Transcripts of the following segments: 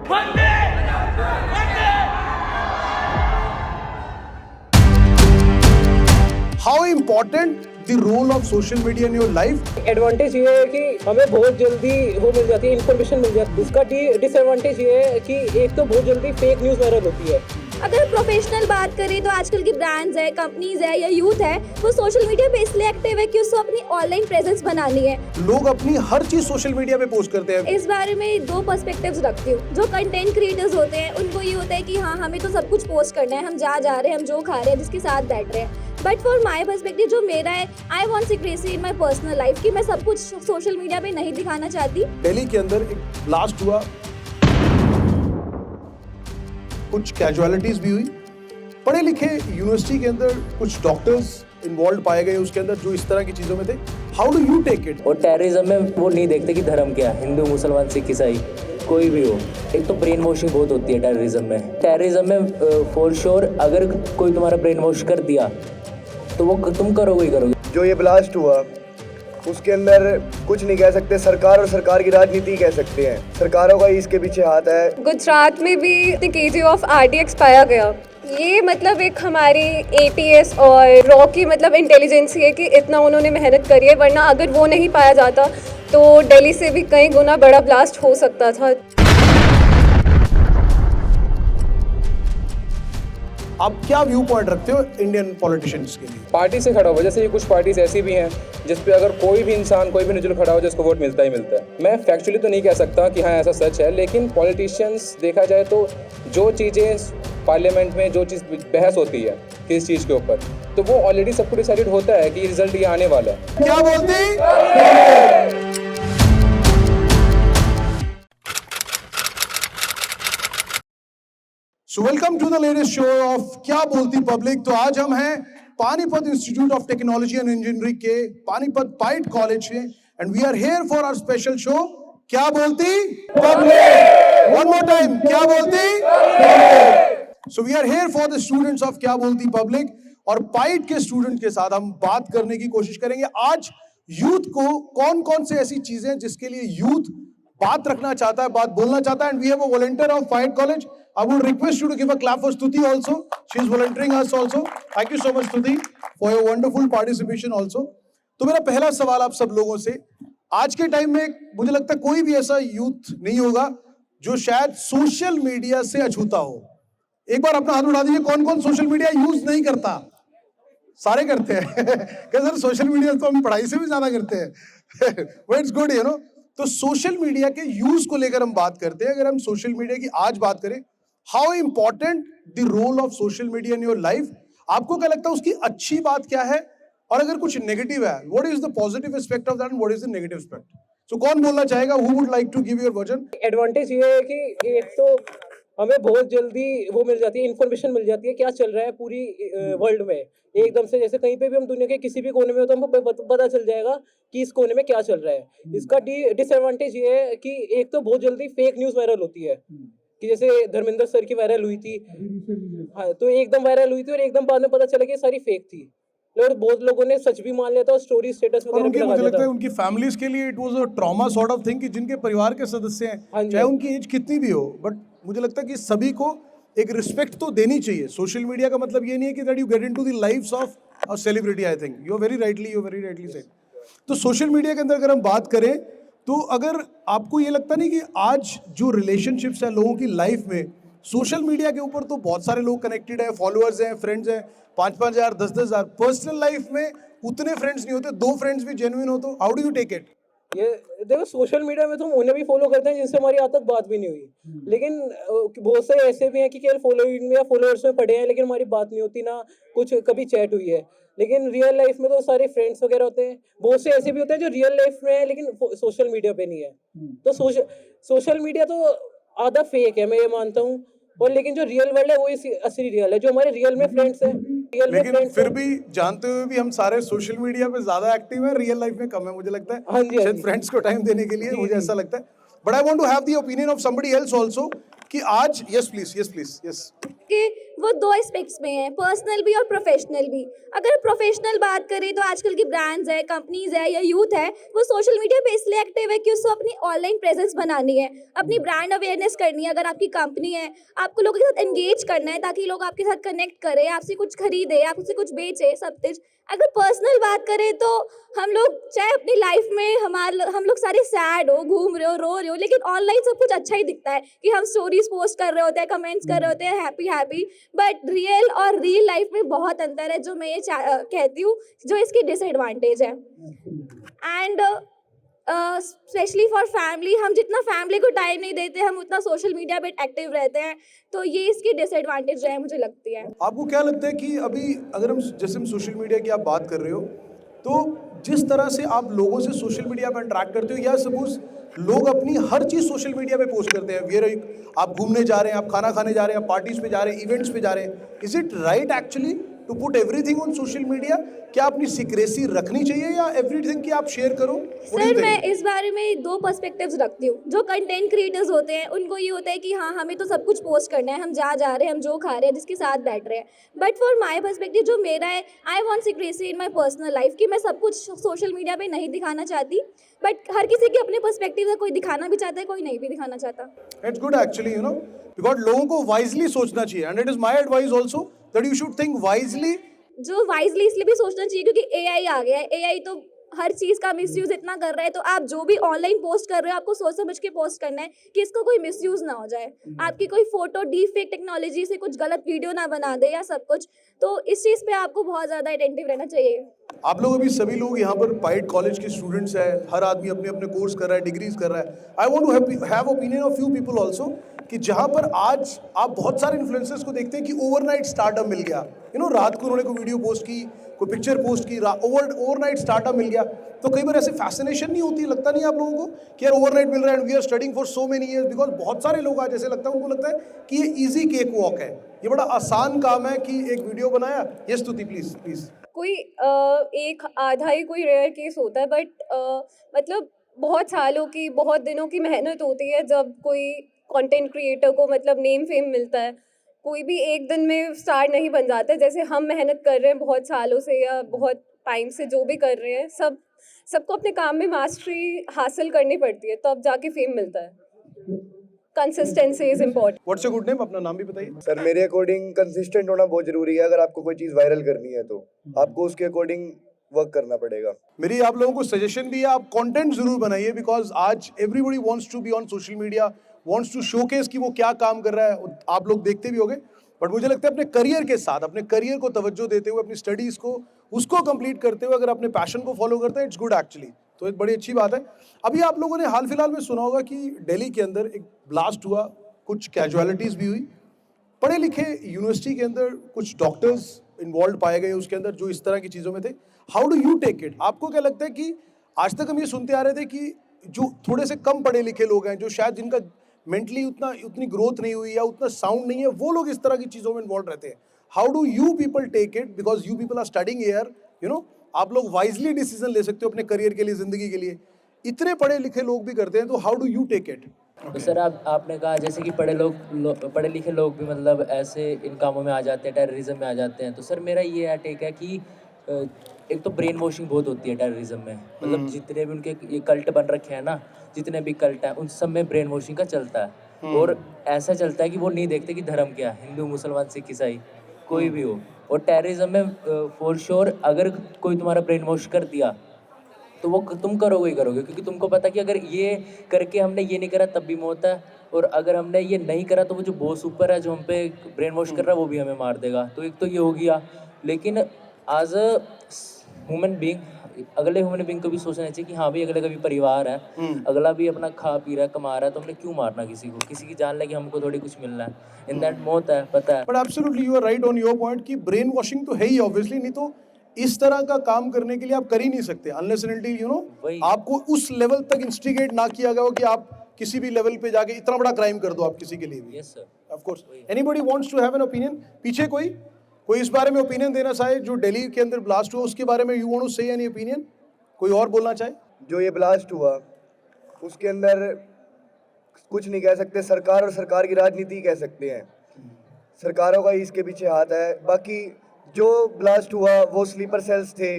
How important the role of social media in your life? Advantage ये है कि हमें बहुत जल्दी वो मिल जाती है, इन्फॉर्मेशन मिल जाती है। इसका डिसएडवांटेज ये है कि एक तो बहुत जल्दी फेक न्यूज़ वायरल होती है। अगर प्रोफेशनल बात करें तो आजकल की ब्रांड्स है, कंपनीज है या यूथ है, वो सोशल मीडिया पे इसलिए एक्टिव है कि उसको अपनी ऑनलाइन प्रेजेंस बनानी है। लोग अपनी हर चीज सोशल मीडिया पे पोस्ट करते हैं। इस बारे में दो पर्सपेक्टिव्स रखती हूँ। जो कंटेंट क्रिएटर्स होते हैं उनको ये होता है कि हाँ, हमें तो सब कुछ पोस्ट करना है, हम जा रहे हैं, हम जो खा रहे हैं, जिसके साथ बैठ रहे हैं। बट फॉर माई पर्सपेक्टिव जो मेरा है, I want secrecy in my personal life, कि मैं सब कुछ सोशल मीडिया पे नहीं दिखाना चाहती। दिल्ली के अंदर एक ब्लास्ट हुआ, कुछ कैजुअलिटीज भी हुई। पढ़े लिखे यूनिवर्सिटी के अंदर कुछ डॉक्टर्स इन्वॉल्व पाए गए उसके अंदर जो इस तरह की चीजों में थे। How do you take it? और टेररिज्म में वो नहीं देखते कि धर्म क्या है, हिंदू मुसलमान सिख ईसाई कोई भी हो। एक तो ब्रेन वॉशिंग बहुत होती है टेररिज्म में फॉर श्योर अगर कोई तुम्हारा ब्रेन वॉश कर दिया तो वो तुम करोगे ही करोगे। जो ये ब्लास्ट हुआ उसके अंदर कुछ नहीं कह सकते, सरकार और सरकार की राजनीति कह सकते हैं। सरकारों का ही इसके पीछे हाथ है। गुजरात में भी केजी ऑफ RDX पाया गया। ये मतलब एक हमारी ATS और रॉ की मतलब इंटेलिजेंस है कि इतना उन्होंने मेहनत करी है, वरना अगर वो नहीं पाया जाता तो दिल्ली से भी कई गुना बड़ा ब्लास्ट हो सकता था। आप क्या व्यू पॉइंट रखते हो इंडियन पॉलिटिशियंस के लिए? पार्टी से खड़ा हो, जैसे ये कुछ पार्टीज ऐसी भी हैं जिस पे अगर कोई भी इंसान कोई भी निजुल खड़ा हो जिसको वोट मिलता ही मिलता है। मैं फैक्चुअली तो नहीं कह सकता कि हाँ ऐसा सच है, लेकिन पॉलिटिशियंस देखा जाए तो जो चीज़ें पार्लियामेंट में जो चीज़ बहस होती है किस चीज़ के ऊपर, तो वो ऑलरेडी सबको डिसाइडेड होता है कि रिजल्ट ये आने वाला है। क्या बोलती? So welcome to the latest show of क्या बोलती पब्लिक। तो आज हम हैं Panipat Institute of Technology and Engineering के पानीपत पाइट कॉलेज में, and we are here for our special show क्या बोलती पब्लिक। वन मोर टाइम, क्या बोलती public. So we are here for the students of क्या बोलती पब्लिक, और पाइट के स्टूडेंट के साथ हम बात करने की कोशिश करेंगे आज यूथ को कौन कौन से ऐसी चीजें जिसके लिए यूथ बात रखना चाहता है, बात बोलना चाहता है। And we have a volunteer of PIET college. I would request you to give a clap for Stuti also. She is volunteering us also. Thank you so much Stuti for your wonderful participation also. तो मेरा पहला सवाल आप सब लोगों से, आज के टाइम में मुझे लगता है कोई भी ऐसा यूथ नहीं होगा जो शायद सोशल मीडिया से अछूता हो। एक बार अपना हाथ उठा दीजिए, कौन कौन सोशल मीडिया यूज नहीं करता? सारे करते हैं। क्या सर, सोशल मीडिया तो हम पढ़ाई से भी ज्यादा करते हैं। But it's good, you know. तो सोशल मीडिया के यूज को लेकर हम बात करते हैं। अगर हम सोशल मीडिया की आज बात करें, how important the role of social media in your life, आपको क्या लगता है उसकी अच्छी बात क्या है, और अगर कुछ नेगेटिव है, what is the positive aspect of that and what is the negative aspect? So कौन बोलना चाहेगा? Who would like to give your version? Advantage ये है कि एक तो हमें बहुत जल्दी वो मिल जाती है, इन्फॉर्मेशन मिल जाती है क्या चल रहा है पूरी वर्ल्ड में। एकदम से जैसे कहीं पे भी हम दुनिया के किसी भी कोने में हो तो हमको पता चल जाएगा कि इस कोने में क्या चल रहा है। इसका डिसएडवांटेज ये है कि एक तो बहुत जल्दी फेक न्यूज़ वायरल होती है, कि जैसे धर्मेंद्र सर की वायरल हुई थी। हाँ, तो एकदम वायरल हुई थी और एकदम बाद में पता चला कि ये सारी फेक थी, और बहुत लोगों ने सच भी मान लिया था और स्टोरी स्टेटस वगैरह भी लगा दिया था। मुझे लगता है उनकी फैमिलीज के लिए it was a trauma sort of thing, कि जिनके परिवार के सदस्य हैं, चाहे उनकी एज कितनी भी हो, बट मुझे लगता है कि सभी को एक रिस्पेक्ट तो देनी चाहिए। सोशल मीडिया का मतलब ये नहीं है कि that you get into the lives of a celebrity. I think you are very rightly said. तो सोशल मीडिया के अंदर अगर हम बात करें, तो अगर आपको ये लगता नहीं कि आज जो रिलेशनशिप्स है लोगों की लाइफ में, सोशल मीडिया के ऊपर तो बहुत सारे लोग कनेक्टेड है, फॉलोअर्स हैं, फ्रेंड्स हैं, 5-5 हज़ार 10-10 हज़ार। पर्सनल लाइफ में उतने फ्रेंड्स नहीं होते, 2 फ्रेंड्स भी जेन्युइन हो, तो how do you take it? ये देखो, सोशल मीडिया में तो हम उन्हें भी फॉलो करते हैं जिनसे हमारी आज तक बात भी नहीं हुई, लेकिन बहुत से ऐसे भी हैं कि केवल फॉलोइंग में या फॉलोअर्स में पड़े हैं, लेकिन हमारी बात नहीं होती, ना कुछ कभी चैट हुई है। लेकिन रियल लाइफ में तो सारे फ्रेंड्स वगैरह होते हैं। बहुत से ऐसे भी होते हैं जो रियल लाइफ में है लेकिन सोशल मीडिया पे नहीं है। तो सोशल मीडिया तो आधा फेक है, मैं ये मानता हूँ, और लेकिन जो रियल वर्ल्ड है वो असली रियल है, जो हमारे रियल में फ्रेंड्स हैं। लेकिन फिर भी जानते हुए भी हम सारे सोशल मीडिया पे ज्यादा एक्टिव हैं, रियल लाइफ में कम है मुझे लगता है। शायद फ्रेंड्स को टाइम देने के लिए, मुझे ऐसा लगता है। But I want to have the opinion of somebody else also कि आज, यस प्लीज, के वो दो एस्पेक्ट्स में है, पर्सनल भी और प्रोफेशनल भी। अगर प्रोफेशनल बात करें तो आजकल की ब्रांड्स है, कंपनीज है या यूथ है, वो सोशल मीडिया पे इसलिए एक्टिव है कि उसको अपनी ऑनलाइन प्रेजेंस बनानी है, अपनी ब्रांड अवेयरनेस करनी है। अगर आपकी कंपनी है, आपको लोगों के साथ एंगेज करना है ताकि लोग आपके साथ कनेक्ट करें, आपसे कुछ खरीदे, आपसे कुछ बेचे, सब कुछ। अगर पर्सनल बात करें तो हम लोग चाहे अपनी लाइफ में हम लोग सारे सैड हो, घूम रहे हो, रो रहे हो, लेकिन ऑनलाइन सब कुछ अच्छा ही दिखता है कि हम स्टोरीज पोस्ट कर रहे होते हैं, कमेंट्स कर रहे होते हैं, हैप्पी हैप्पी। बट रियल और रियल लाइफ में बहुत अंतर है, जो मैं ये कहती हूँ, जो इसकी डिसएडवांटेज है। एंड स्पेशली फॉर फैमिली, हम जितना फैमिली को टाइम नहीं देते, हम उतना सोशल मीडिया पे एक्टिव रहते हैं, तो ये इसकी डिसएडवांटेज है, मुझे लगती है। आपको क्या लगता है कि अभी अगर हम जैसे हम सोशल मीडिया की आप बात कर रहे हो, तो जिस तरह से आप लोगों से सोशल मीडिया पर इंटरेक्ट करते हो, या सपोज लोग अपनी हर चीज़ सोशल मीडिया पे पोस्ट करते हैं, आप घूमने जा रहे हैं, आप खाना खाने जा रहे हैं, आप पार्टीज पे जा रहे हैं, इवेंट्स पे जा रहे हैं, is it right actually to put everything on social media? क्या अपनी सीक्रेसी रखनी चाहिए या एवरीथिंग की आप शेयर करो? सर, मैं इस बारे में दो पर्सपेक्टिव्स रखती हूँ। जो कंटेंट क्रिएटर्स होते हैं उनको ये होता है कि हाँ, हमें तो सब कुछ पोस्ट करना है, हम जहाँ जा रहे हैं, हम जो खा रहे हैं, जिसके साथ बैठ रहे हैं। बट फॉर माई पर्सपेक्टिव, जो मेरा है, I want secrecy in my personal life, कि मैं सब कुछ सोशल मीडिया पे नहीं दिखाना चाहती। बट हर किसी के अपने पर्सपेक्टिव है, कोई दिखाना भी चाहता है, कोई नहीं भी दिखाना चाहता। It's good actually, you know, because लोगों को वाइजली सोचना चाहिए, and it is my advice also that you should think wisely. जो वाइजली इसलिए भी सोचना चाहिए क्योंकि एआई आ गया है। एआई तो हर चीज़ का मिसयूज इतना कर रहा है, तो आप जो भी ऑनलाइन पोस्ट कर रहे हो, आपको सोच समझ के पोस्ट करना है कि इसको कोई मिसयूज ना हो जाए, आपकी कोई फोटो डीप फेक टेक्नोलॉजी से कुछ गलत वीडियो ना बना दे या सब कुछ। तो इस चीज़ पे आपको बहुत ज़्यादा अटेंटिव रहना चाहिए। आप लोग अभी सभी लोग यहाँ पर पाइट कॉलेज के स्टूडेंट्स हैं, हर आदमी अपने अपने कोर्स कर रहा है, डिग्रीज कर रहा है। I want to have opinion of few people also, कि जहाँ पर आज आप बहुत सारे इन्फ्लुएंसर्स को देखते हैं कि ओवरनाइट स्टार्टअप मिल गया, यू नो, रात को उन्होंने कोई वीडियो पोस्ट की, कोई पिक्चर पोस्ट की, ओवरनाइट स्टार्टअप मिल गया। तो कई बार ऐसे फैसिनेशन नहीं होती, लगता नहीं आप लोगों को कि यार ओवरनाइट मिल रहा है and we are studying for so many years? Because बहुत सारे लोग आज ऐसे लगता है, उनको लगता है कि ये ईजी केक वॉक है, ये बड़ा आसान काम है कि एक वीडियो बनाया। यस स्तुति, प्लीज प्लीज। कोई एक आधा ही कोई रेयर केस होता है, बट मतलब बहुत सालों की, बहुत दिनों की मेहनत होती है जब कोई कंटेंट क्रिएटर को मतलब नेम फेम मिलता है। कोई भी एक दिन में स्टार नहीं बन जाता है, जैसे हम मेहनत कर रहे हैं बहुत सालों से या बहुत टाइम से जो भी कर रहे हैं, सबको अपने काम में मास्टरी हासिल करनी पड़ती है, तब जाके फेम मिलता है। Consistency is important. What's your good name? अपना नाम भी बताइए। सर, मेरे अकॉर्डिंग कंसिस्टेंट होना बहुत जरूरी है। अगर आपको कोई चीज़ वायरल करनी है तो आपको उसके अकॉर्डिंग वर्क करना पड़ेगा। मेरी आप लोगों को सजेशन भी है, आप कंटेंट जरूर बनाइए, बिकॉज आज everybody wants to be on social media, wants to showcase कि वो क्या काम कर रहा है। आप लोग देखते भी होंगे, बट मुझे लगता है अपने करियर के साथ, अपने करियर को तवज्जो देते हुए, अपनी स्टडीज़ को उसको कंप्लीट करते हुए अगर अपने पैशन को फॉलो करते हैं, इट्स गुड एक्चुअली। तो एक बड़ी अच्छी बात है। अभी आप लोगों ने हाल फिलहाल में सुना होगा कि दिल्ली के अंदर एक ब्लास्ट हुआ, कुछ कैजुअलिटीज़ भी हुई। पढ़े लिखे यूनिवर्सिटी के अंदर कुछ डॉक्टर्स इन्वॉल्व पाए गए उसके अंदर, जो इस तरह की चीज़ों में थे। How do you take it? आपको क्या लगता है कि आज तक हम ये सुनते आ रहे थे कि जो थोड़े से कम पढ़े लिखे लोग हैं, जो शायद जिनका मेंटली उतनी ग्रोथ नहीं हुई या उतना साउंड नहीं है, वो लोग इस तरह की चीज़ों में इन्वॉल्व रहते हैं। How do you people take it? Because you people are studying here, you know, आप लोग वाइजली डिसीजन ले सकते हो अपने करियर के लिए, ज़िंदगी के लिए। इतने पढ़े लिखे लोग भी करते हैं, तो how do you take it? तो सर आपने कहा जैसे कि पढ़े लिखे लोग भी मतलब ऐसे इन कामों में आ जाते हैं, टेररिज्म में आ जाते हैं। तो सर मेरा ये टेक है कि एक तो ब्रेन वॉशिंग बहुत होती है टेररिज्म में, मतलब जितने भी उनके ये कल्ट बन रखे हैं ना, जितने भी कल्ट हैं उन सब में ब्रेन वॉशिंग का चलता है। और ऐसा चलता है कि वो नहीं देखते कि धर्म क्या है, हिंदू मुसलमान सिख ईसाई कोई भी हो। और टेररिज्म में फॉर श्योर अगर कोई तुम्हारा ब्रेन वॉश कर दिया तो वो तुम करोगे ही करोगे, क्योंकि तुमको पता कि अगर ये करके हमने ये नहीं करा तब भी मौत है, और अगर हमने ये नहीं करा तो वो जो बॉस ऊपर है जो हम पे ब्रेन वॉश कर रहा है वो भी हमें मार देगा। तो एक तो ये हो गया। लेकिन एज अ ह्यूमन बीइंग, अगले ह्यूमन बीइंग को भी सोचना चाहिए कि हाँ भाई अगले का भी परिवार है, अगला भी अपना खा पी रहा है, कमा रहा है, तो हमने क्यों मारना किसी को? किसी की जान लगे हमको थोड़ी कुछ मिलना है। इन दैट मौत है, पता है। But absolutely you are right on your point कि ब्रेन वॉशिंग तो है ही ऑब्वियसली, नहीं तो इस तरह का काम करने के लिए आप कर ही नहीं सकते unless and until you know आपको उस लेवल तक इंस्टिगेट ना किया गया हो कि आप किसी भी लेवल पे जाके इतना बड़ा क्राइम कर दो आप किसी के लिए भी। Yes sir, of course. Anybody wants to have an opinion? पीछे कोई इस बारे में ओपिनियन देना चाहे, जो दिल्ली के अंदर ब्लास्ट हुआ उसके बारे में, यू वांट टू से एनी ओपिनियन? कोई और बोलना चाहे? जो ये ब्लास्ट हुआ उसके अंदर कुछ नहीं कह सकते, सरकार और सरकार की राजनीति कह सकते हैं। सरकारों का ही इसके पीछे हाथ है। बाकी जो ब्लास्ट हुआ वो स्लीपर सेल्स थे,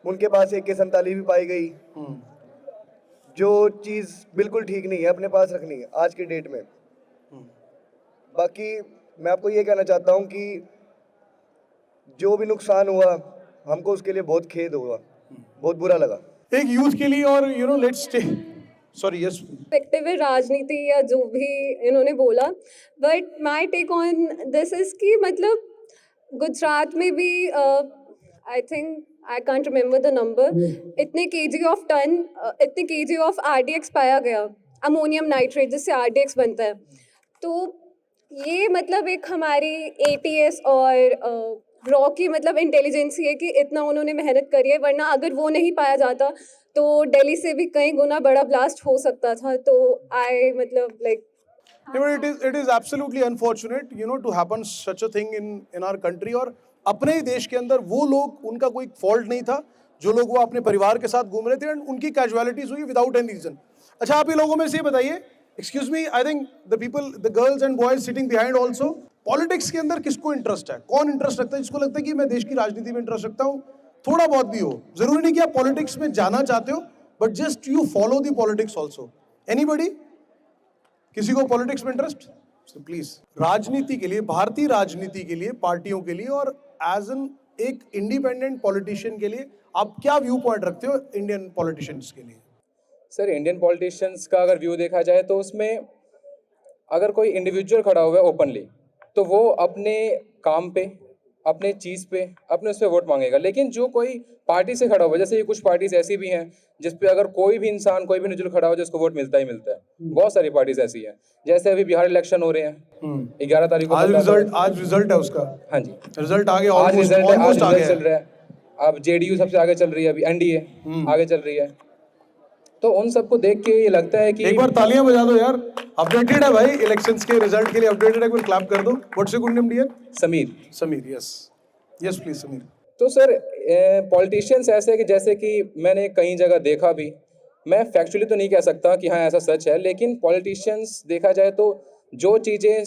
उनके पास AK-47 भी पाई गई, जो चीज़ बिल्कुल ठीक नहीं है अपने पास रखनी है आज की डेट में। बाकी मैं आपको ये कहना चाहता हूँ कि जो भी नुकसान हुआ हमको उसके लिए बहुत खेद हुआ, बहुत बुरा लगा। एक यूथ के लिए और let's stay sorry yes perspective है राजनीति या जो भी इन्होंने बोला, but my take on this is कि मतलब गुजरात में भी I think I can't remember the number, इतने केजी ऑफ RDX पाया गया, अमोनियम नाइट्रेट, जिससे RDX बनता है। तो ये मतलब एक हमारी ATS और रॉ की मतलब इंटेलिजेंसी है कि इतना उन्होंने मेहनत करी है, वरना अगर वो नहीं पाया जाता तो दिल्ली से भी कई गुना बड़ा ब्लास्ट हो सकता था। तो आई मतलब like it is absolutely unfortunate to happen such a thing in our country। और अपने ही देश के अंदर वो लोग, उनका कोई फॉल्ट नहीं था, जो लोग वो अपने परिवार के साथ घूम रहे थे एंड उनकी कैजुअलिटीज हुई विदाउट एनी रीजन। अच्छा, आप ये लोगों में से ये बताइए, excuse me, I think the girls and boys sitting behind also, politics के अंदर किसको इंटरेस्ट है? कौन इंटरेस्ट रखता है? जिसको लगता है कि मैं देश की राजनीति में इंटरेस्ट रखता हूँ, थोड़ा बहुत भी हो, जरूरी नहीं कि आप पॉलिटिक्स में जाना चाहते हो, but just you follow the politics also. Anybody? किसी को पॉलिटिक्स में इंटरेस्ट? प्लीज, राजनीति के लिए, भारतीय राजनीति के लिए, पार्टियों के लिए और एज एन एक इंडिपेंडेंट पॉलिटिशियन के लिए आप क्या व्यू पॉइंट रखते हो इंडियन पॉलिटिशियंस के लिए? सर, इंडियन पॉलिटिशियंस का अगर व्यू देखा जाए तो उसमें अगर कोई इंडिविजुअल खड़ा हुआ है ओपनली, तो वो अपने काम पे, अपने चीज़ पे, अपने उस पर वोट मांगेगा। लेकिन जो कोई पार्टी से खड़ा हुआ है, जैसे ये कुछ पार्टीज ऐसी भी हैं जिस पे अगर कोई भी इंसान, कोई भी इंडिविजुअल खड़ा हो जिसको वोट मिलता ही मिलता है। बहुत सारी पार्टीज ऐसी हैं। जैसे अभी बिहार इलेक्शन हो रहे हैं, 11 तारीख को आज रिजल्ट है उसका। हाँ जी, रिजल्ट आ गया, आज रिजल्ट ऑलमोस्ट आ गया चल रहा है। अब JDU सबसे आगे चल रही है, अभी NDA आगे चल रही है। तो उन सबको देख के ये लगता है कि एक बार तालियां बजा दो यार, अपडेटेड है भाई, इलेक्शंस के रिजल्ट के लिए अपडेटेड है, कोई क्लैप कर दो। What's your good name dear? Sameer, yes please Sameer. तो सर, पॉलिटिशियंस ऐसे है कि जैसे कि मैंने कई जगह देखा भी, मैं फैक्चुअली तो नहीं कह सकता कि हाँ ऐसा सच है, लेकिन पॉलिटिशियंस देखा जाए तो जो चीज़ें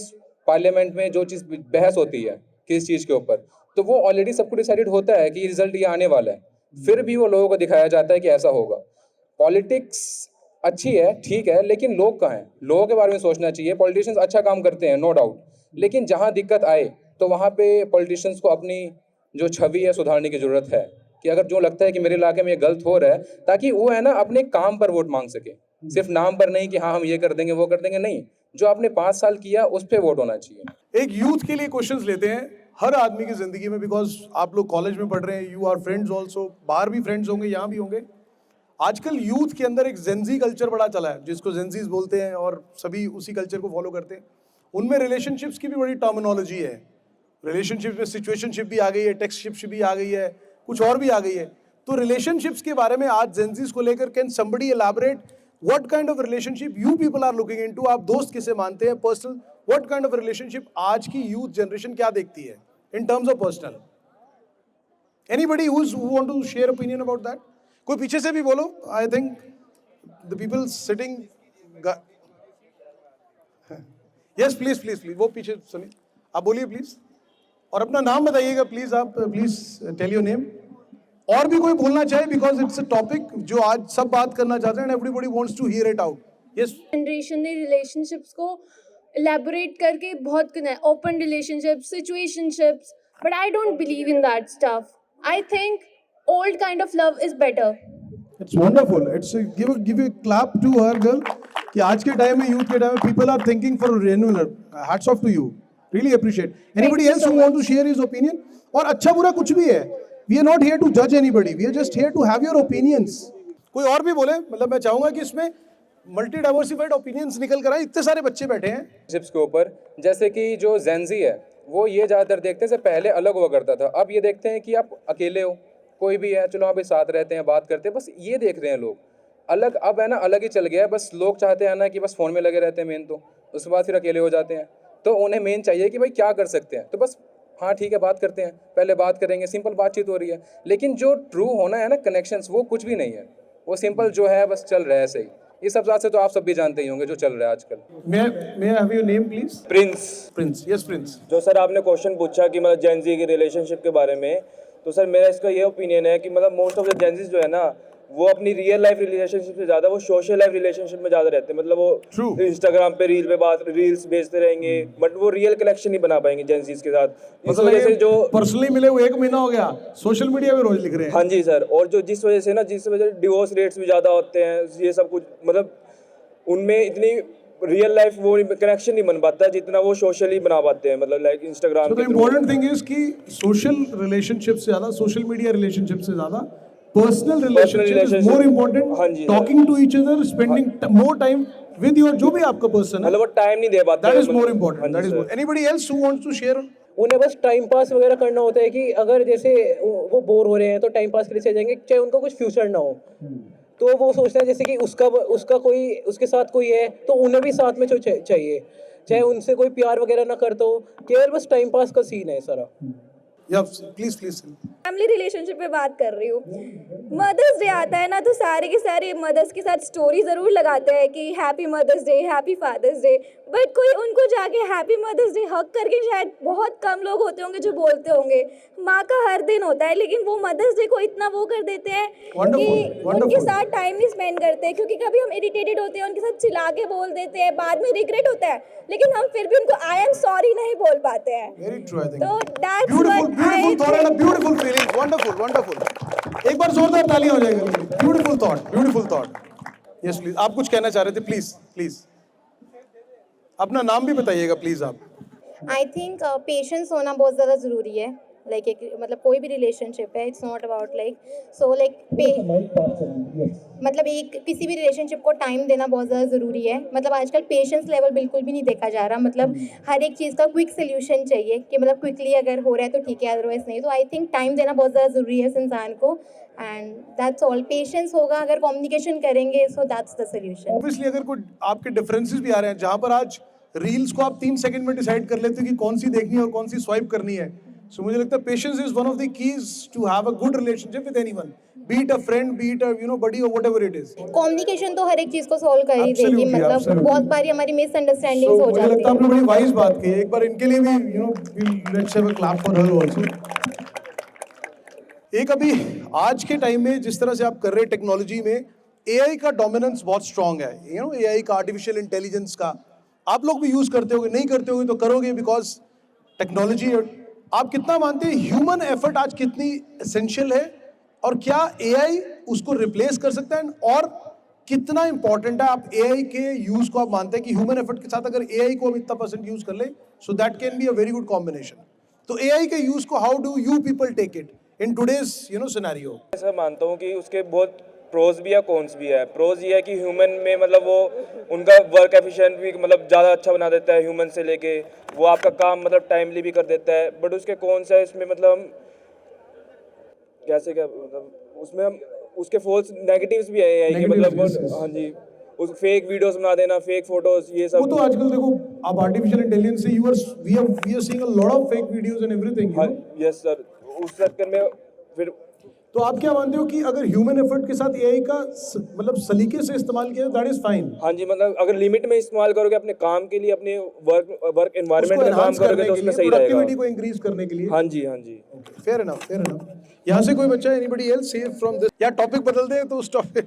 पार्लियामेंट में, जो चीज़ बहस होती है किसी चीज़ के ऊपर, तो वो ऑलरेडी सबको डिसाइडेड होता है कि रिजल्ट ये आने वाला है, फिर भी वो लोगों को दिखाया जाता है कि ऐसा होगा। पॉलिटिक्स अच्छी है, ठीक है, लेकिन लोग कहाँ हैं? लोगों के बारे में सोचना चाहिए। पॉलिटिशियंस अच्छा काम करते हैं, नो डाउट, लेकिन जहाँ दिक्कत आए तो वहाँ पे पॉलिटिशियंस को अपनी जो छवि है सुधारने की ज़रूरत है, कि अगर जो लगता है कि मेरे इलाके में ये गलत हो रहा है, ताकि वो है ना अपने काम पर वोट मांग सके, सिर्फ नाम पर नहीं कि हाँ हम ये कर देंगे वो कर देंगे, नहीं, जो आपने 5 साल किया उस पर वोट होना चाहिए। एक यूथ के लिए क्वेश्चंस लेते हैं हर आदमी की जिंदगी में, बिकॉज आप लोग कॉलेज में पढ़ रहे हैं, यू आर फ्रेंड्स ऑल्सो, बाहर भी फ्रेंड्स होंगे, यहाँ भी होंगे। आजकल यूथ के अंदर एक जेंजी कल्चर बड़ा चला है, जिसको जेंजीज बोलते हैं, और सभी उसी कल्चर को फॉलो करते हैं। उनमें रिलेशनशिप्स की भी बड़ी टर्मिनोलॉजी है। रिलेशनशिप्स में सिचुएशनशिप भी आ गई है, टेक्स्टशिप भी आ गई है, कुछ और भी आ गई है। तो रिलेशनशिप्स के बारे में आज जेंजीज को लेकर can somebody elaborate what kind of relationship you people are looking into? आप दोस्त किसे मानते हैं, personal, what kind of relationship आज की यूथ जनरेशन क्या देखती है in terms of personal? Anybody who want to share opinion about that? कोई पीछे से भी बोलो। I think the people sitting, yes please please please, वो पीछे सुनिए, आप बोलिए प्लीज, और अपना नाम बताइएगा प्लीज, आप प्लीज टेल योर नेम। और भी कोई बोलना चाहे, बिकॉज इट्स अ टॉपिक जो आज सब बात करना चाहते हैं and everybody wants to hear it out. Yes, generation ने रिलेशनशिप्स को एलैबोरेट करके बहुत करना है, open relationships, situationships, but I don't believe in that stuff. I think old kind of love is better. It's wonderful, it's give a clap to her girl कि आज के time में, यूथ के टाइम में, people are thinking for renewal. Hats off to you, really appreciate. Anybody else who want to share his opinion? और अच्छा बुरा कुछ भी है, we are not here to जज anybody, we are just here to have your opinions. कोई और भी बोले, मतलब मैं चाहूंगा कि इसमें मल्टी डाइवर्सिफाइड ओपिनियंस निकल कर आए, इतने सारे बच्चे बैठे हैं चिप्स के ऊपर। जैसे कि जो जेंजी है वो ये ज़्यादातर देखते हैं, पहले अलग हुआ करता था, अब ये देखते हैं कि आप अकेले हो, कोई भी है, चलो आप एक साथ रहते हैं, बात करते हैं, बस ये देख रहे हैं लोग। अलग अब है ना, अलग ही चल गया है, बस लोग चाहते हैं ना कि बस फ़ोन में लगे रहते हैं मेन, तो उसके बाद फिर अकेले हो जाते हैं। तो उन्हें मेन चाहिए कि भाई क्या कर सकते हैं, तो बस हाँ ठीक है बात करते हैं, पहले बात करेंगे, सिंपल बातचीत हो रही है। लेकिन जो ट्रू होना है ना, कनेक्शंस, वो कुछ भी नहीं है, वो सिंपल जो है बस चल रहा है ऐसे ही। इस सब से तो आप सब भी जानते ही होंगे जो चल रहा है आजकल। May I have your name, please? Prince, Prince. Yes, Prince. जो सर आपने क्वेश्चन पूछा कि मतलब जेंजी की रिलेशनशिप के बारे में, तो सर मेरा इसका ये ओपिनियन है कि मतलब मोस्ट ऑफ द जेंजीज जो है ना, वो अपनी रियल लाइफ रिलेशनशिप से ज़्यादा वो सोशल लाइफ रिलेशनशिप में ज़्यादा रहते हैं। मतलब True. वो इंस्टाग्राम पे रील्स भेजते रहेंगे, बट वो रियल कनेक्शन नहीं बना पाएंगे जेंजीज के साथ। इस मतलब वजह से जो पर्सनली मिले हुए 1 महीना हो गया, सोशल मीडिया पे रोज लिख रहे हैं। हाँ जी सर, और जो जिस वजह से डिवोर्स रेट्स भी ज़्यादा होते हैं, ये सब कुछ मतलब उनमें इतनी रियल लाइफ वो कनेक्शन नहीं बन पाता जितना वो सोशली बना पाते हैं, मतलब लाइक इंस्टाग्राम So के the through. important thing is कि सोशल रिलेशनशिप से ज्यादा, सोशल मीडिया रिलेशनशिप से ज्यादा personal relationship is relationship- more important. हाँ जी, talking to each other, spending more time with your जो भी आपका पर्सन है, मतलब वो टाइम नहीं दे पाते दैट हैं, इज मतलब- मोर हाँ इम्पोर्टेंट। जी that is sir. More. Anybody else who wants to share? उन्हें बस टाइम पास वगैरह करना होता है कि अगर जैसे वो बोर हो रहे हैं तो टाइम पास के लिए चले जाएंगे, चाहे उनको कुछ फ्यूचर ना हो। तो वो सोचते हैं जैसे कि उसका कोई उसके साथ कोई है तो उन्हें भी साथ में चाहिए, चाहे उनसे कोई प्यार वगैरह ना करता हो, केवल बस टाइम पास का सीन है सारा। या प्लीज। फैमिली रिलेशनशिप पे बात कर रही हूँ। मदर्स डे आता है ना तो सारे के सारे मदर्स के साथ स्टोरी ज़रूर लगाते हैं कि happy mother's day, happy father's day, but कोई उनको जाके हैप्पी मदर्स डे हक करके शायद बहुत कम लोग होते होंगे जो बोलते होंगे। माँ का हर दिन होता है, लेकिन वो मदर्स डे को इतना वो कर देते हैं Wonderful, कि wonderful. उनके साथ टाइम नहीं स्पेंड करते, क्योंकि कभी हम इरिटेटेड होते हैं, उनके साथ चिल्ला के बोल देते हैं, बाद में रिग्रेट होता है, लेकिन हम फिर भी उनको आई एम सॉरी नहीं बोल पाते हैं। Very true. आई थिंक तो that's beautiful what I thought and a think. Beautiful feeling. Wonderful. एक बार जोरदार तालियां हो जाएगी। Beautiful thought. यस प्लीज, आप कुछ कहना चाह रहे थे? प्लीज अपना नाम भी बताइएगा प्लीज आप। आई थिंक पेशेंस होना बहुत ज़्यादा ज़रूरी है। लाइक एक मतलब कोई भी रिलेशनशिप है, it's not about like so like मतलब एक किसी भी रिलेशनशिप को टाइम देना बहुत ज़्यादा ज़रूरी है। मतलब आजकल पेशेंस लेवल बिल्कुल भी नहीं देखा जा रहा। मतलब हर एक चीज़ का क्विक सोल्यूशन चाहिए कि मतलब क्विकली अगर हो रहा है तो ठीक है, अदरवाइज नहीं। तो आई थिंक टाइम देना बहुत ज़्यादा ज़रूरी है इस इंसान को, एंड दैट्स ऑल। पेशेंस होगा, अगर कम्युनिकेशन करेंगे, so that's the solution. Obviously अगर कोई आपके डिफरेंसेस भी आ रहे हैं, जहां पर आज रील्स को आप 3 सेकंड में डिसाइड कर लेते हो कि कौन सी देखनी है और कौन सी स्वाइप करनी है, सो मुझे लगता है patience is one of the keys to have a good relationship with anyone, be it a friend, be it a buddy और व्हाटएवर इट इज। कम्युनिकेशन तो हर एक चीज़ को सॉल्व कर ही देगी। Absolutely, मतलब absolutely. बहुत बारी हमारी मिसअंडरस्टैंडिंग्स हो मुझे जाती लगता है है। आपने बड़ी वाइज बात की है। एक बार इनके लिए भी let's have a clap for her also. एक अभी आज के टाइम में जिस तरह से आप कर रहे हैं टेक्नोलॉजी में, एआई का डोमिनेंस बहुत स्ट्रांग है। एआई का, आर्टिफिशियल इंटेलिजेंस का आप लोग भी यूज करते होगे, नहीं करते होगे तो करोगे बिकॉज टेक्नोलॉजी। आप कितना मानते हैं ह्यूमन एफर्ट आज कितनी एसेंशियल है, और क्या एआई उसको रिप्लेस कर सकता है, और कितना इंपॉर्टेंट है आप एआई के यूज को आप मानते हैं कि ह्यूमन एफर्ट के साथ अगर एआई को हम इतना % यूज कर ले, so that can be a very good combination. तो एआई के यूज को how do you people take it in today's scenario? ऐसा मानता हूँ कि उसके बहुत प्रोज भी है, कॉन्स भी है। प्रोज ये है कि ह्यूमन में मतलब वो उनका वर्क एफिशिएंट भी मतलब ज़्यादा अच्छा बना देता है ह्यूमन से लेके, वो आपका काम मतलब टाइमली भी कर देता है। बट उसके कॉन्स है इसमें, मतलब हम कैसे क्या मतलब उसमें हम उसके फॉल्स नेगेटिव्स भी है AI के, मतलब हाँ जी, उस फेक वीडियोस बना देना, फेक फोटोज, ये वो सब। तो आजकल देखो आप आर्टिफिशियल इंटेलिजेंस से we are seeing a lot of fake videos and everything. हाँ यस सर, उस चक्कर में फिर तो आप क्या मानते हो कि अगर ह्यूमन एफर्ट के साथ एआई का मतलब सलीके से इस्तेमाल किया दैट इज फाइन? हाँ जी, मतलब अगर लिमिट में इस्तेमाल करोगे अपने काम के लिए, अपने वर्क एनवायरनमेंट में काम करोगे तो उसमें सही रहेगा। प्रोडक्टिविटी को इंक्रीज करने के लिए। हाँ जी। Fair enough. यहाँ से कोई बच्चा, एनीबॉडी एल्स से फ्रॉम दिस, या टॉपिक बदल दे तो उस टॉपिक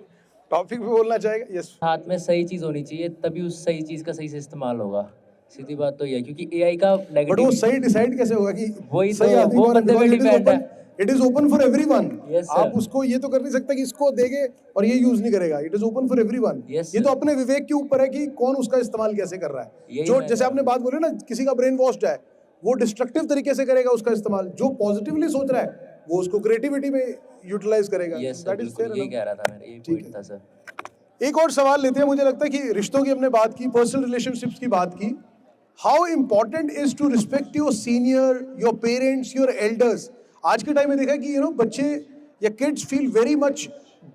पे बोलना चाहेगा? यस। हाथ में सही चीज़ होनी चाहिए, तभी उस सही चीज़ का सही से इस्तेमाल होगा। सीधी बात तो ये है, क्योंकि एआई का बट वो नेगेटिव सही डिसाइड कैसे होगा कि वही सही तो, आदमी वो कौन है? बंदे पे Because डिपेंड है। It is open for everyone. Yes, sir. आप उसको ये तो कर नहीं सकते कि इसको देंगे और ये यूज नहीं करेगा। It is open for everyone. Yes, ये sir. तो अपने विवेक के ऊपर है कि कौन उसका इस्तेमाल कैसे कर रहा है। यही जो मैं जैसे आपने बात बोली ना, किसी का ब्रेन वॉश्ड है, वो डिस्ट्रक्टिव तरीके से करेगा उसका इस्तेमाल। जो पॉजिटिवली सोच रहा है वो उसको क्रिएटिविटी में यूटिलाइज करेगा। यस सर, दैट इज बिल्कुल फेयर यही इनफ। कह रहा था, मेरा यही पॉइंट था सर। एक और सवाल लेते हैं। मुझे लगता है कि रिश्तों की हमने बात की, पर्सनल रिलेशनशिप्स की बात की। How important is to respect your senior, your parents, your elders? आज के टाइम में देखा है कि बच्चे या किड्स फील वेरी मच,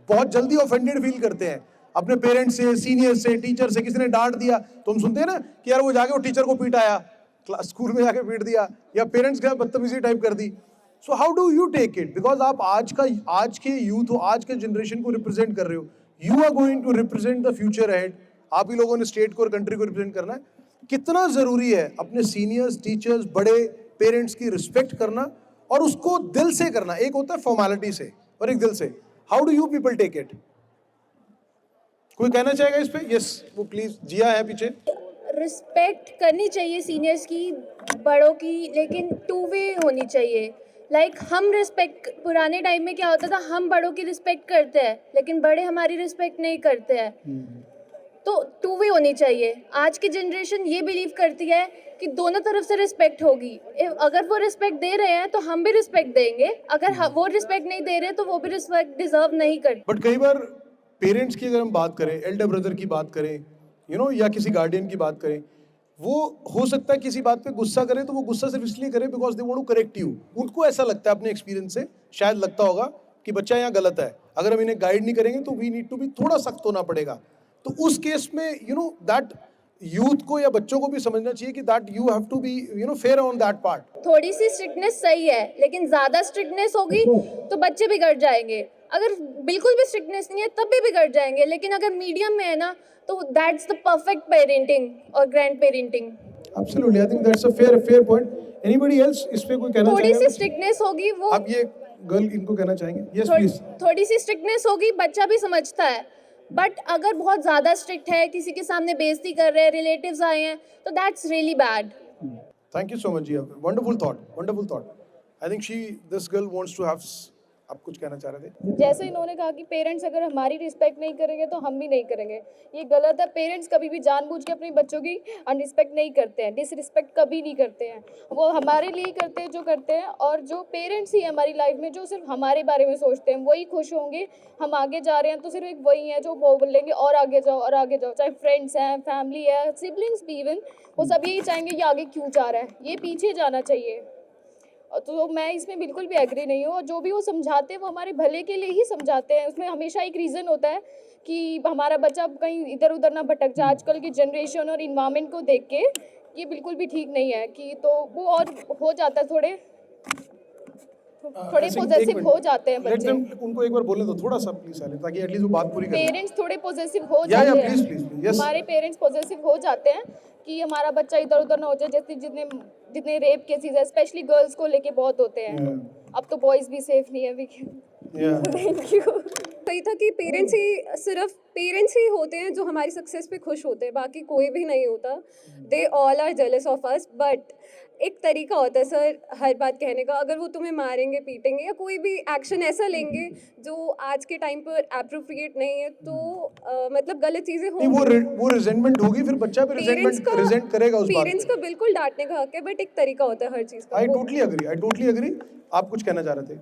बहुत जल्दी ऑफेंडेड फील करते हैं अपने पेरेंट्स से, सीनियर से, टीचर से। किसी ने डांट दिया तो हम सुनते हैं ना कि यार वो जाके वो टीचर को पीट आया, क्लास स्कूल में जाके पीट दिया, या पेरेंट्स के साथ बदतमीजी टाइप कर दी। So how do you take it? Because आप आज के यूथ हो, आज के जनरेशन को रिप्रेजेंट कर रहे हो। You are going to represent the future ahead. आप ही लोगों ने स्टेट को और कंट्री को रिप्रेजेंट करना है. कितना जरूरी है अपने सीनियर्स, टीचर्स, बड़े पेरेंट्स की रिस्पेक्ट करना और उसको दिल से करना. एक होता है फॉर्मेलिटी से और एक दिल से. How do you people take it? कोई कहना चाहेगा इस पे? यस, वो प्लीज. जिया है पीछे. रिस्पेक्ट करनी चाहिए सीनियर्स की, बड़ों की, लेकिन टू वे होनी चाहिए. लाइक हम रिस्पेक्ट, पुराने टाइम में क्या होता था, हम बड़ों की रिस्पेक्ट करते हैं लेकिन बड़े हमारी रिस्पेक्ट नहीं करते हैं. तो टू वे होनी चाहिए. आज की जनरेशन ये बिलीव करती है कि दोनों तरफ से रिस्पेक्ट होगी. अगर वो रिस्पेक्ट दे रहे हैं तो हम भी रिस्पेक्ट देंगे, अगर वो रिस्पेक्ट नहीं दे रहे तो वो भी रिस्पेक्ट डिजर्व नहीं करते. बट कई बार पेरेंट्स की अगर हम बात करें, एल्डर ब्रदर की बात करें, या किसी गार्डियन की बात करें, वो हो सकता है किसी बात पे गुस्सा करे तो वो गुस्सा सिर्फ इसलिए करे because they want to correct you. उनको ऐसा लगता है अपने एक्सपीरियंस से, शायद लगता होगा कि बच्चा यहाँ गलत है, अगर हम इन्हें गाइड नहीं करेंगे तो वी नीड टू बी, थोड़ा सख्त होना पड़ेगा. तो उस केस में दैट यूथ को या बच्चों को भी समझना चाहिए कि that you have to be fair on that part. थोड़ी सी स्ट्रिक्टनेस सही है, लेकिन ज़्यादा स्ट्रिक्टनेस होगी तो बच्चे बिगड़ जाएंगे. अगर बिल्कुल भी स्ट्रिक्टनेस नहीं है तब भी बिगड़ जाएंगे, लेकिन अगर मीडियम में है ना तो दैट्स द परफेक्ट पेरेंटिंग और grand parenting. Absolutely, I think that's a fair point. Anybody else इस पे कोई कहना थोड़ी चाहेगा? सी स्ट्रिक्टनेस होगी वो, आप ये गर्ल इनको कहना चाहेंगे? Yes, please. थोड़ी सी स्ट्रिक्टनेस होगी, बच्चा भी समझता है. बट अगर बहुत ज़्यादा स्ट्रिक्ट है, किसी के सामने बेइज्जती कर रहे हैं, रिलेटिव्स आए हैं, तो that's really bad. Thank you so much, Jia. Wonderful thought. I think this girl wants to have. आप कुछ कहना चाह रहे थे? जैसे इन्होंने कहा कि पेरेंट्स अगर हमारी रिस्पेक्ट नहीं करेंगे तो हम भी नहीं करेंगे, ये गलत है. पेरेंट्स कभी भी जानबूझ के अपने बच्चों की अनरिस्पेक्ट नहीं करते हैं, डिसरिस्पेक्ट कभी नहीं करते हैं. वो हमारे लिए करते हैं जो करते हैं, और जो पेरेंट्स ही हमारी लाइफ में जो सिर्फ हमारे बारे में सोचते हैं वही खुश होंगे. हम आगे जा रहे हैं तो सिर्फ एक वही है जो बोलेंगे और आगे जाओ और आगे जाओ. चाहे फ्रेंड्स हैं, फैमिली है, सिबलिंग्स भी इवन, वो सब यही चाहेंगे ये आगे क्यों जा रहा है, ये पीछे जाना चाहिए. तो मैं इसमें बिल्कुल भी एग्री नहीं हूँ. और जो भी वो समझाते हैं वो हमारे भले के लिए ही समझाते हैं. उसमें हमेशा एक रीज़न होता है कि हमारा बच्चा कहीं इधर उधर ना भटक जाए. आजकल की जनरेशन और इन्वायरमेंट को देख के ये बिल्कुल भी ठीक नहीं है कि, तो वो और हो जाता है, थोड़े पॉजेसिव हो जाते हैं बच्चे. उनको एक बार बोलने दो थोड़ा सा प्लीज, ताकि एटलीस्ट वो बात पूरी करें. पेरेंट्स थोड़े पॉजेसिव हो जाते हैं. प्लीज. यस, हमारे पेरेंट्स पॉजेसिव हो जाते हैं कि हमारा बच्चा इधर उधर ना हो जाए. जैसे जितने रेप केसेस है स्पेशली गर्ल्स को लेके बहुत होते हैं. अब तो बॉयज भी सेफ नहीं है. Thank you. सही था कि सिर्फ पेरेंट्स ही होते हैं जो हमारी सक्सेस पे खुश होते हैं, बाकी कोई भी नहीं होता. They all are jealous of us. But एक तरीका होता है सर हर बात कहने का. अगर वो तुम्हें मारेंगे, पीटेंगे या कोई भी एक्शन ऐसा लेंगे जो आज के टाइम पर एप्रोप्रिएट नहीं है, तो मतलब गलत चीज़ें होंगी, वो रिजेंटमेंट होगी, फिर बच्चा भी रिजेंट करेगा उस बात. पेरेंट्स का बिल्कुल डांटने का हक है, बट एक तरीका होता है हर चीज़ का. I totally agree. आप कुछ कहना चाह रहे थे?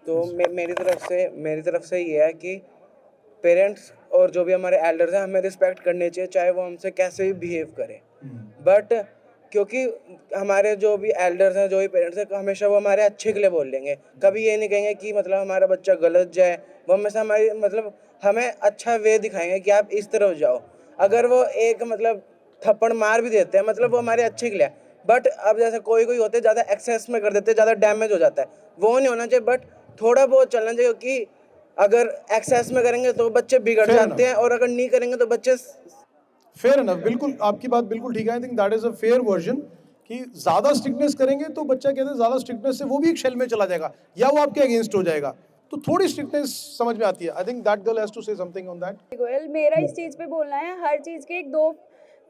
तो मेरी तरफ से ये है कि पेरेंट्स और जो भी हमारे एल्डर्स हैं हमें रिस्पेक्ट करनी चाहिए, चाहे वो हमसे कैसे भी बिहेव करें. बट क्योंकि हमारे जो भी एल्डर्स हैं, जो भी पेरेंट्स हैं, हमेशा वो हमारे अच्छे के लिए बोल लेंगे. कभी ये नहीं कहेंगे कि मतलब हमारा बच्चा गलत जाए. वो हमेशा हमें अच्छा वे दिखाएंगे कि आप इस तरफ जाओ. अगर वो एक थप्पड़ मार भी देते हैं, वो हमारे अच्छे के लिए. बट अब जैसे कोई होते हैं ज़्यादा एक्सेस में कर देते हैं, ज़्यादा डैमेज हो जाता है, वो नहीं होना चाहिए. बट थोड़ा बहुत चलना चाहिए, क्योंकि अगर एक्सेस में करेंगे तो बच्चे बिगड़ जाते हैं, और अगर नहीं करेंगे तो बच्चे. Fair enough. बिल्कुल आपकी बात बिल्कुल ठीक है. I think that is a fair version कि ज्यादा स्ट्रिक्टनेस करेंगे तो बच्चा कहते हैं ज्यादा स्ट्रिक्टनेस से वो भी एक शेल में चला जाएगा या वो आपके अगेंस्ट हो जाएगा. तो थोड़ी स्ट्रिक्टनेस समझ में आती है. I think that girl has to say something on that. Goyal, मेरा इस चीज़ पे बोलना है, हर चीज़ के एक दो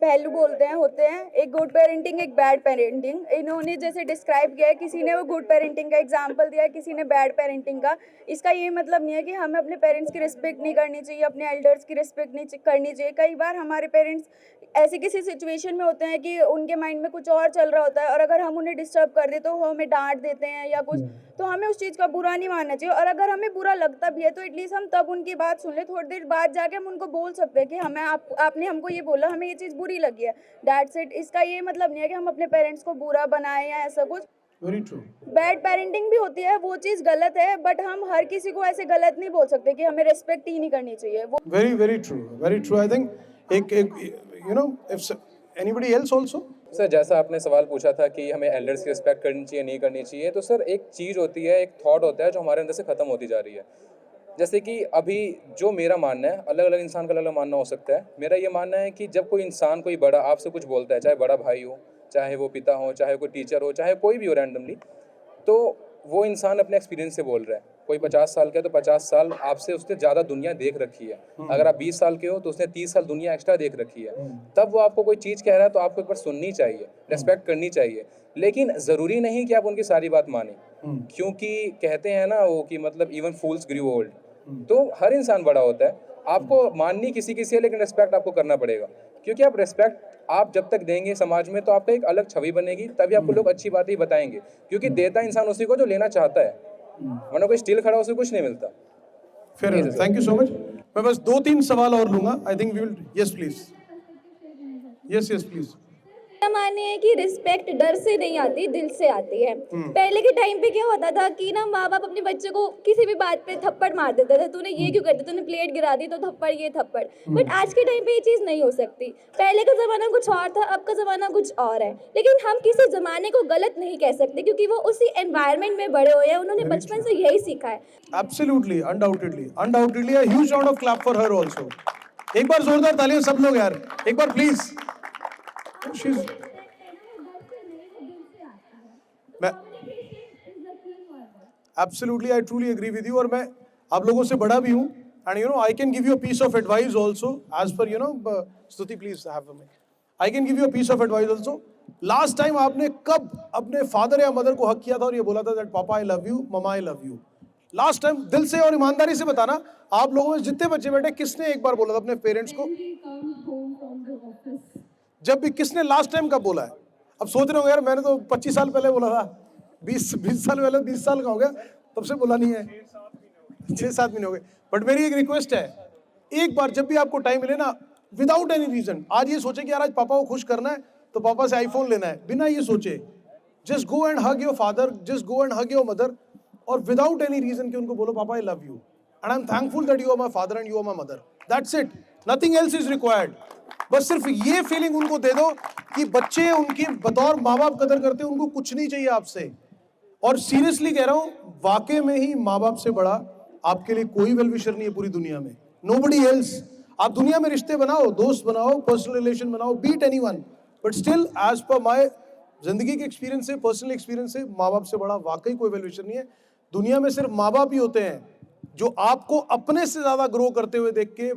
पहलू होते हैं. एक गुड पेरेंटिंग, एक बैड पेरेंटिंग. इन्होंने जैसे डिस्क्राइब किया है, किसी ने वो गुड पेरेंटिंग का एग्जांपल दिया है, किसी ने बैड पेरेंटिंग का. इसका ये मतलब नहीं है कि हमें अपने पेरेंट्स की रिस्पेक्ट नहीं करनी चाहिए, अपने एल्डर्स की रिस्पेक्ट नहीं करनी चाहिए. कई बार हमारे पेरेंट्स ऐसे किसी सिचुएशन में होते हैं कि उनके माइंड में कुछ और चल रहा होता है, और अगर हम उन्हें डिस्टर्ब कर दें तो वो हमें डांट देते हैं या कुछ, तो हमें उस चीज़ का बुरा नहीं मानना चाहिए. और अगर हमें बुरा लगता भी है तो एटलीस्ट हम तब उनकी बात सुन लें. थोड़ी देर बाद जाके हम उनको बोल सकते हैं कि हमें आपने हमको ये बोला, हमें ये चीज़ बुरी लगी है. That's it. इसका ये मतलब नहीं है कि हम अपने पेरेंट्स को बुरा बनाएं या ऐसा कुछ. Very true. बैड पेरेंटिंग भी होती है, वो चीज़ गलत है, बट हम हर किसी को ऐसे गलत नहीं बोल सकते कि हमें रिस्पेक्ट ही नहीं करनी चाहिए. वो very true. I think if anybody else also. Sir जैसा आपने सवाल पूछा था कि हमें एल्डर्स की रिस्पेक्ट करनी चाहिए नहीं करनी चाहिए, तो सर एक चीज़ होती है, एक थॉट होता है जो हमारे अंदर से ख़त्म होती जा रही है. जैसे कि अभी जो मेरा मानना है, अलग अलग इंसान का अलग अलग मानना हो सकता है। मेरा ये मानना है कि जब कोई इंसान, कोई बड़ा आपसे कुछ बोलता है, चाहे बड़ा भाई हो, चाहे वो पिता हो, चाहे कोई टीचर हो, चाहे कोई भी हो रैंडमली, तो वो इंसान अपने एक्सपीरियंस से बोल रहा है। कोई 50 साल का है तो 50 साल आपसे उसने ज़्यादा दुनिया देख रखी है। अगर आप 20 साल के हो तो उसने 30 साल दुनिया एक्स्ट्रा देख रखी है। तब वो आपको कोई चीज़ कह रहा है तो आपको एक बार सुननी चाहिए, रेस्पेक्ट करनी चाहिए। लेकिन ज़रूरी नहीं कि आप उनकी सारी बात मानें, क्योंकि कहते हैं ना वो कि मतलब इवन फूल्स ग्रू ओल्ड। तो हर इंसान बड़ा होता है, आपको माननी किसी से, लेकिन रिस्पेक्ट आपको करना पड़ेगा। क्योंकि आप रिस्पेक्ट आप जब तक देंगे समाज में तो आपका एक अलग छवि बनेगी, तभी आपको लोग अच्छी बातें ही बताएंगे। क्योंकि देता इंसान उसी को जो लेना चाहता है, वरना कोई स्टिल खड़ा उसे कुछ नहीं मिलता। फिर थैंक यू सो मच। मैं बस 2-3 सवाल और लूंगा। I think we will, yes please, yes please. मेरा मानना है कि रिस्पेक्ट डर से नहीं आती, दिल से आती है। पहले के टाइम पे क्या होता था कि ना माँ बाप अपने बच्चे को किसी भी बात पे थप्पड़ मार देते थे, तूने ये क्यों कर दिया, तूने प्लेट गिरा दी तो थप्पड़, ये थप्पड़। बट आज के टाइम पे ये चीज़ नहीं हो सकती। पहले का ज़माना कुछ और था, अब का ज़माना कुछ और है। लेकिन हम किसी ज़माने को गलत नहीं कह सकते, क्योंकि वो उसी एनवायरनमेंट में बड़े हुए हैं, उन्होंने बचपन से यही सीखा है। Absolutely, undoubtedly, a huge round of clap for her also. एक बार जोरदार तालियां सब लोग यार, एक बार प्लीज। मैं absolutely, I truly agree with you. और मैं आप लोगों से बड़ा भी हूँ, and you know I can give you a piece of advice also as per, you know, Stuti please have a mic. I can give you a piece of advice also. Last time आपने कब अपने father या mother को hug किया था और ये बोला था दैट पापा I love you, mama I love you? Last time दिल से और ईमानदारी से बताना, आप लोगों में जितने बच्चे बैठे, किसने एक बार बोला था अपने पेरेंट्स को? जब भी, किसने लास्ट टाइम कब बोला है? अब सोच रहे हो यार, मैंने तो 25 साल पहले बोला था, 20 साल पहले, 20 साल का हो गया, तब से बोला नहीं है, 6-7 महीने हो गए। बट मेरी एक रिक्वेस्ट है, एक बार जब भी आपको टाइम मिले ना, विदाउट एनी रीजन, आज ये सोचे कि यार आज पापा को खुश करना है तो पापा से आईफोन लेना है, बिना ये सोचे just go and hug your father, just go and hug your mother, और विदाउट एनी रीजन कि उनको बोलो पापा I love you and I am thankful that you are my father and you are my mother. That's it, nothing else is required. बस सिर्फ ये feeling उनको दे दो कि बच्चे उनकी बतौर माँ बाप कदर करते हैं, उनको कुछ नहीं चाहिए आपसे। और सीरियसली कह रहा हूँ, वाकई में ही माँ बाप से बड़ा आपके लिए कोई वेल विशर नहीं है पूरी दुनिया में, नोबडी एल्स। आप दुनिया में रिश्ते बनाओ, दोस्त बनाओ, पर्सनल रिलेशन बनाओ, beat anyone, but still as per my जिंदगी के एक्सपीरियंस से, पर्सनल एक्सपीरियंस से, माँ बाप से बड़ा वाकई कोई वेल विशर नहीं है। दुनिया में सिर्फ माँ बाप ही होते हैं जो आपको अपने से ज्यादा ग्रो करते हुए देख के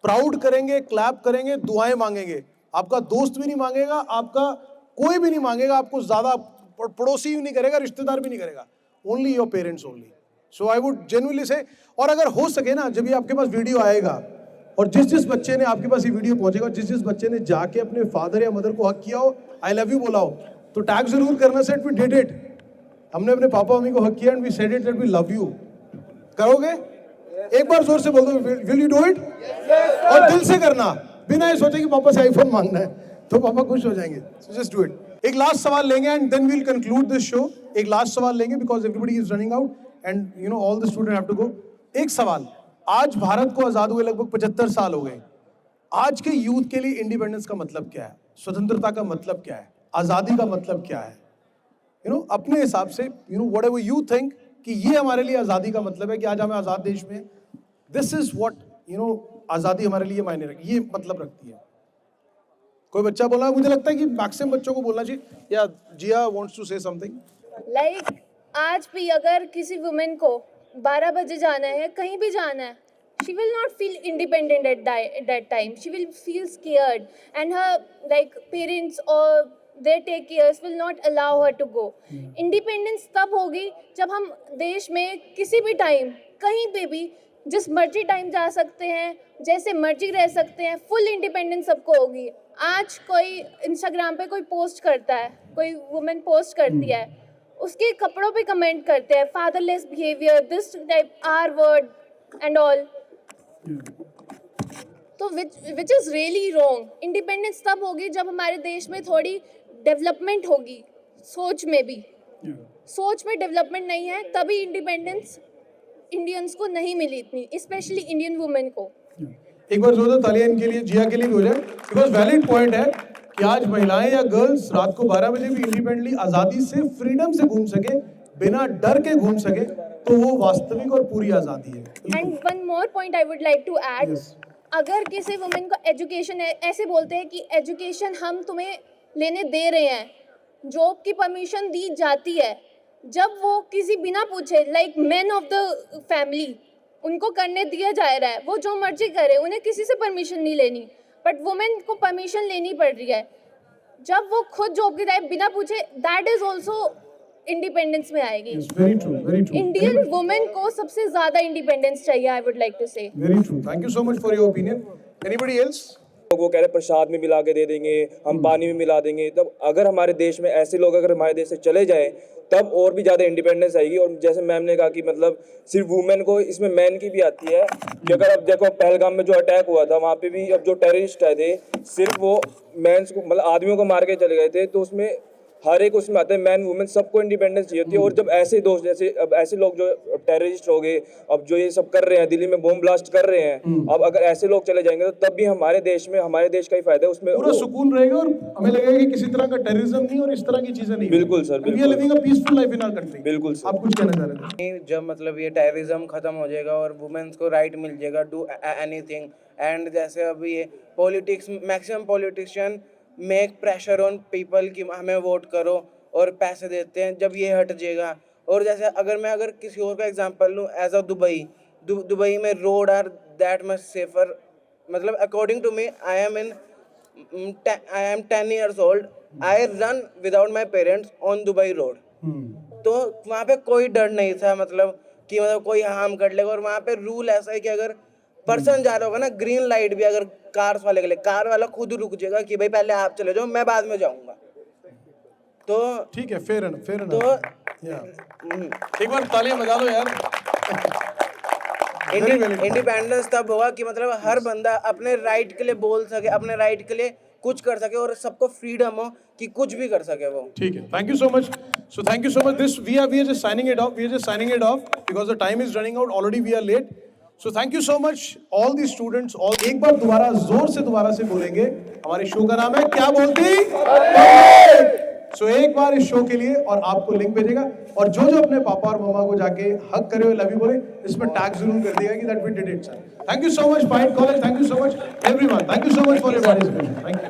प्राउड करेंगे, क्लैप करेंगे, दुआएं मांगेंगे। आपका दोस्त भी नहीं मांगेगा, आपका कोई भी नहीं मांगेगा, आपको ज्यादा पड़ोसी भी नहीं करेगा, रिश्तेदार भी नहीं करेगा, only your parents only. So I would genuinely से, और अगर हो सके ना, जब भी आपके पास वीडियो आएगा और जिस बच्चे ने आपके पास ये वीडियो पहुंचेगा, जिस बच्चे ने जाके अपने फादर या मदर को हक किया हो, आई लव यू बोला हो, तो टैग जरूर करना, सेट वी डिड इट, हमने अपने पापा मम्मी को हक किया and we said it that we love you. करोगे? एक बार जोर से बोल दो, विल यू डू इट? और दिल से करना, बिना ये सोचे कि पापा से आईफोन मांगना है, तो पापा खुश हो जाएंगे। So just do it. एक लास्ट सवाल लेंगे and then we'll conclude this show. एक लास्ट सवाल लेंगे because everybody is running out and you know all the student have to go. एक सवाल, आज भारत को आजाद हुए लगभग 75 साल हो गए। आज के यूथ के लिए इंडिपेंडेंस का मतलब क्या है? स्वतंत्रता का मतलब क्या है? आजादी का मतलब क्या है? यू नो अपने हिसाब से, you know whatever you think कि ये हमारे लिए आजादी का मतलब है कि आज हमें आजाद देश में, this is what you know आजादी हमारे लिए मायने रखती है, ये मतलब रखती है। कोई बच्चा बोला, मुझे लगता है कि मैक्सिमम बच्चों को बोलना चाहिए। या Jiya wants to say something. Like आज भी अगर किसी वुमेन को 12 बजे जाना है, कहीं भी जाना है, she will not feel independent at that time. She will feel scared and her like parents or their take cares will not allow her to go. Independence तब होगी जब हम देश में किसी भी टाइम, कहीं पे भी, जिस मर्जी टाइम जा सकते हैं, जैसे मर्जी रह सकते हैं, फुल इंडिपेंडेंस सबको होगी। आज कोई इंस्टाग्राम पे कोई पोस्ट करता है, कोई वुमेन पोस्ट करती है, उसके कपड़ों पे कमेंट करते हैं, fatherless behaviour, this type, R word and all, तो which is really wrong. Independence तब होगी जब हमारे देश में थोड़ी डेवलपमेंट होगी, सोच में भी, सोच में डेवलपमेंट नहीं है, तभी इंडिपेंडेंस इंडियंस को नहीं मिली इतनी, स्पेशली इंडियन वुमेन को। एक बार जोरदार तालियां इनके लिए, जिया के लिए भी हो जाए, बिकॉज वैलिड पॉइंट है कि आज महिलाएं या गर्ल्स रात को 12 बजे भी इंडिपेंडेंटली, आज़ादी से, फ्रीडम से घूम सके, बिना डर के घूम सके, तो वो वास्तविक और पूरी आज़ादी है। And one more point I would like to add, Yes. अगर किसी वुमेन को एजुकेशन है, ऐसे बोलते हैं कि एजुकेशन हम तुम्हें लेने दे रहे हैं, जॉब की परमिशन दी जाती है, जब वो किसी बिना पूछे like main of the family उनको करने दिया जा रहा है, वो जो मर्जी करे, उन्हें किसी से परमिशन नहीं लेनी, बट वुमेन को परमिशन लेनी पड़ रही है। जब वो खुद जॉब की टाइप बिना पूछे, दैट इज ऑल्सो इंडिपेंडेंस में आएगी। Yes, very true, very true. Indian women को सबसे ज्यादा इंडिपेंडेंस चाहिए, आई वुड लाइक टू से। Very true. Thank you so much for your opinion. Anybody else? वो कह रहे प्रसाद में मिला के दे देंगे, हम पानी में मिला देंगे। तब अगर हमारे देश में ऐसे लोग अगर हमारे देश से चले जाए, तब और भी ज़्यादा इंडिपेंडेंस आएगी। और जैसे मैम ने कहा कि मतलब सिर्फ वुमेन को, इसमें मैन की भी आती है कि अगर अब देखो पहलगाम में जो अटैक हुआ था, वहाँ पे भी अब जो टेररिस्ट आए थे, सिर्फ वो मैंस को मतलब आदमियों को मार के चले गए थे। तो उसमें हर एक उसमें आता है मैन वुमेन, सबको इंडिपेंडेंस चाहिए होती है। और जब ऐसे दोस्त जैसे अब ऐसे लोग जो टेररिस्ट हो गए, अब जो ये सब कर रहे हैं, दिल्ली में बॉम्ब ब्लास्ट कर रहे हैं, अब अगर ऐसे लोग चले जाएंगे तो तब भी हमारे देश में, हमारे देश का ही फायदा है उसमें। पूरा सुकून रहेगा और हमें लगेगा कि किसी तरह का टेररिज्म नहीं और इस तरह की चीजें नहीं। बिल्कुल sir, we are living a peaceful life in our country. बिल्कुल सर। आप कुछ कहना चाह रहे थे? जब मतलब ये टेररिज्म खत्म हो जाएगा और वुमेन्स को राइट मिल जाएगा डू एनीथिंग, एंड जैसे अभी ये politics, maximum politician make pressure on people कि हमें वोट करो और पैसे देते हैं, जब ये हट जाएगा। और जैसे अगर किसी और का एग्जांपल लूँ, एज अ दुबई में road are that much safer, मतलब according to me, I am 10 years old, I run without my parents on Dubai road. तो वहाँ पे कोई डर नहीं था, मतलब कि मतलब कोई हार्म कर लेगा। और वहाँ पे रूल ऐसा है कि अगर पर्सन जा रहा होगा ना, ग्रीन लाइट भी अगर कार्स वाले के लिए, कार वाला खुद रुक जाएगा कि भाई पहले आप चले जाओ, मैं बाद में जाऊंगा। तो ठीक है, फेयर एनफ, फेयर तो एनफ। एक बार तालियां बजा लो यार। इंडिपेंडेंस तब होगा कि मतलब हर बंदा अपने राइट के लिए बोल सके, अपने राइट के लिए कुछ कर सके, और सबको फ्रीडम हो कि कुछ भी कर सके वो। ठीक है, thank you so much. So thank you so much. This we are just signing it off, we are just signing it off because the time is running out, already we are late. So thank you so much all the students. और एक बार दोबारा जोर से दोबारा से बोलेंगे, हमारे show का नाम है क्या बोलती। सो एक बार इस शो के लिए, और आपको लिंक भेजेगा, और जो जो अपने पापा और मम्मा को जाके हक करे हुए लव यू बोले, इसमें टैग जरूर कर देगा कि that we did it sir. Thank you so much पाइट college, thank you so much everyone, thank you so much for your participation, thank you.